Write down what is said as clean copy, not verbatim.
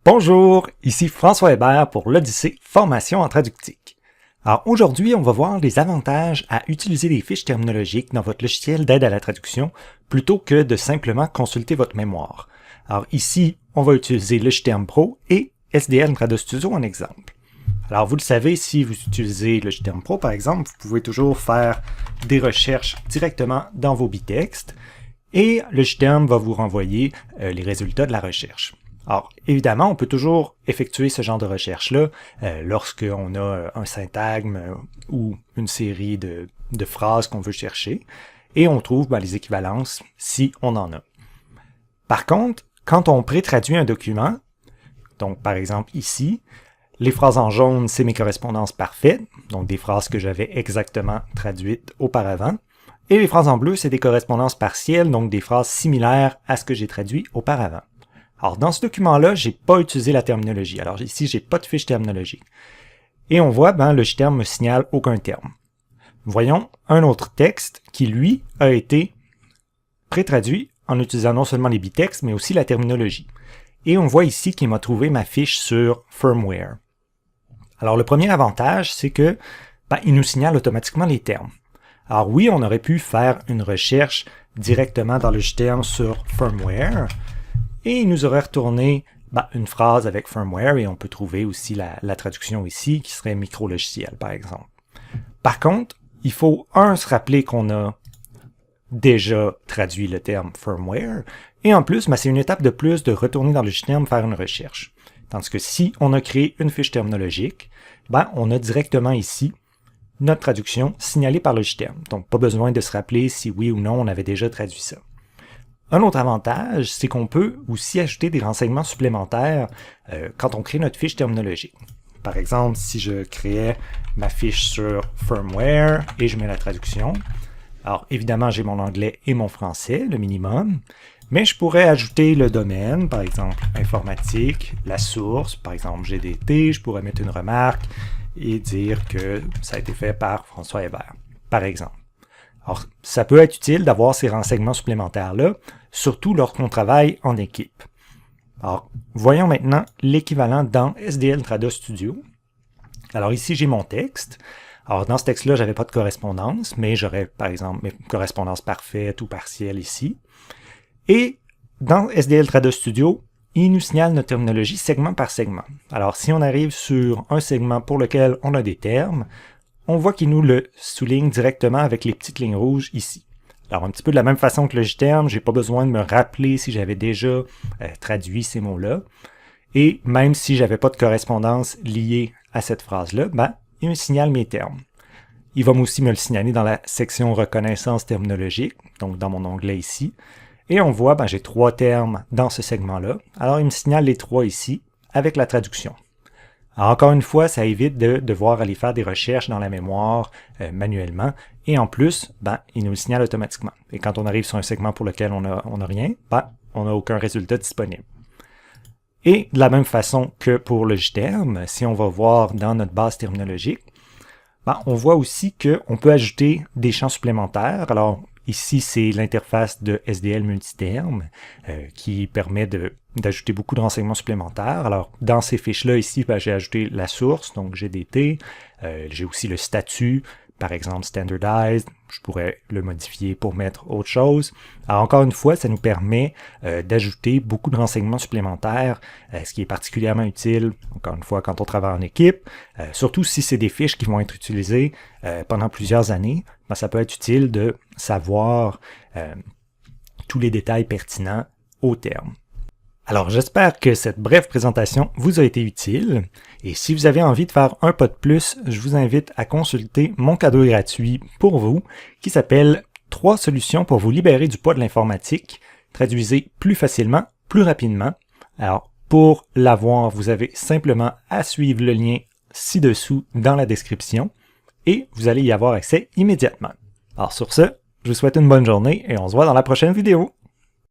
Bonjour, ici François Hébert pour l'Odyssée Formation en traductique. Alors aujourd'hui, on va voir les avantages à utiliser des fiches terminologiques dans votre logiciel d'aide à la traduction plutôt que de simplement consulter votre mémoire. Alors ici, on va utiliser Logiterm Pro et SDL TradoStudio en exemple. Alors vous le savez, si vous utilisez Logiterm Pro par exemple, vous pouvez toujours faire des recherches directement dans vos bitextes et Logiterm va vous renvoyer les résultats de la recherche. Alors, évidemment, on peut toujours effectuer ce genre de recherche-là lorsqu'on a un syntagme ou une série de phrases qu'on veut chercher, et on trouve les équivalences si on en a. Par contre, quand on pré-traduit un document, donc par exemple ici, les phrases en jaune, c'est mes correspondances parfaites, donc des phrases que j'avais exactement traduites auparavant, et les phrases en bleu, c'est des correspondances partielles, donc des phrases similaires à ce que j'ai traduit auparavant. Alors, dans ce document-là, j'ai pas utilisé la terminologie. Alors ici, j'ai pas de fiche terminologique. Et on voit, Logiterm me signale aucun terme. Voyons un autre texte qui, lui, a été pré-traduit en utilisant non seulement les bitextes, mais aussi la terminologie. Et on voit ici qu'il m'a trouvé ma fiche sur firmware. Alors, le premier avantage, c'est que il nous signale automatiquement les termes. Alors oui, on aurait pu faire une recherche directement dans Logiterm sur firmware, et il nous aurait retourné une phrase avec firmware, et on peut trouver aussi la traduction ici, qui serait micro-logiciel, par exemple. Par contre, il faut, se rappeler qu'on a déjà traduit le terme firmware, et en plus, c'est une étape de plus de retourner dans Logiterm faire une recherche. Tandis que si on a créé une fiche terminologique, on a directement ici notre traduction signalée par Logiterm. Donc, pas besoin de se rappeler si oui ou non on avait déjà traduit ça. Un autre avantage, c'est qu'on peut aussi ajouter des renseignements supplémentaires quand on crée notre fiche terminologique. Par exemple, si je créais ma fiche sur firmware et je mets la traduction, alors évidemment j'ai mon anglais et mon français, le minimum, mais je pourrais ajouter le domaine, par exemple informatique, la source, par exemple GDT, je pourrais mettre une remarque et dire que ça a été fait par François Hébert, par exemple. Alors, ça peut être utile d'avoir ces renseignements supplémentaires-là, surtout lorsqu'on travaille en équipe. Alors, voyons maintenant l'équivalent dans SDL TradoStudio. Alors ici, j'ai mon texte. Alors, dans ce texte-là, j'avais pas de correspondance, mais j'aurais, par exemple, mes correspondances parfaites ou partielles ici. Et dans SDL TradoStudio, il nous signale notre terminologie segment par segment. Alors, si on arrive sur un segment pour lequel on a des termes, on voit qu'il nous le souligne directement avec les petites lignes rouges ici. Alors, un petit peu de la même façon que Logiterm, j'ai pas besoin de me rappeler si j'avais déjà traduit ces mots-là. Et même si j'avais pas de correspondance liée à cette phrase-là, il me signale mes termes. Il va aussi me le signaler dans la section reconnaissance terminologique, donc dans mon onglet ici. Et on voit, j'ai 3 termes dans ce segment-là. Alors, il me signale les 3 ici avec la traduction. Alors, encore une fois, ça évite de devoir aller faire des recherches dans la mémoire manuellement. Et en plus, il nous le signale automatiquement. Et quand on arrive sur un segment pour lequel on a rien, on n'a aucun résultat disponible. Et de la même façon que pour Logiterm, si on va voir dans notre base terminologique, on voit aussi qu'on peut ajouter des champs supplémentaires. Alors, ici, c'est l'interface de SDL Multiterm qui permet d'ajouter beaucoup de renseignements supplémentaires. Alors, dans ces fiches-là, ici, j'ai ajouté la source, donc GDT. J'ai aussi le statut, par exemple Standardized. Je pourrais le modifier pour mettre autre chose. Alors, encore une fois, ça nous permet d'ajouter beaucoup de renseignements supplémentaires, ce qui est particulièrement utile, encore une fois, quand on travaille en équipe, surtout si c'est des fiches qui vont être utilisées pendant plusieurs années. Ça peut être utile de savoir tous les détails pertinents au terme. Alors, j'espère que cette brève présentation vous a été utile. Et si vous avez envie de faire un pas de plus, je vous invite à consulter mon cadeau gratuit pour vous, qui s'appelle 3 solutions pour vous libérer du poids de l'informatique. Traduisez plus facilement, plus rapidement. Alors, pour l'avoir, vous avez simplement à suivre le lien ci-dessous dans la description et vous allez y avoir accès immédiatement. Alors sur ce, je vous souhaite une bonne journée et on se voit dans la prochaine vidéo.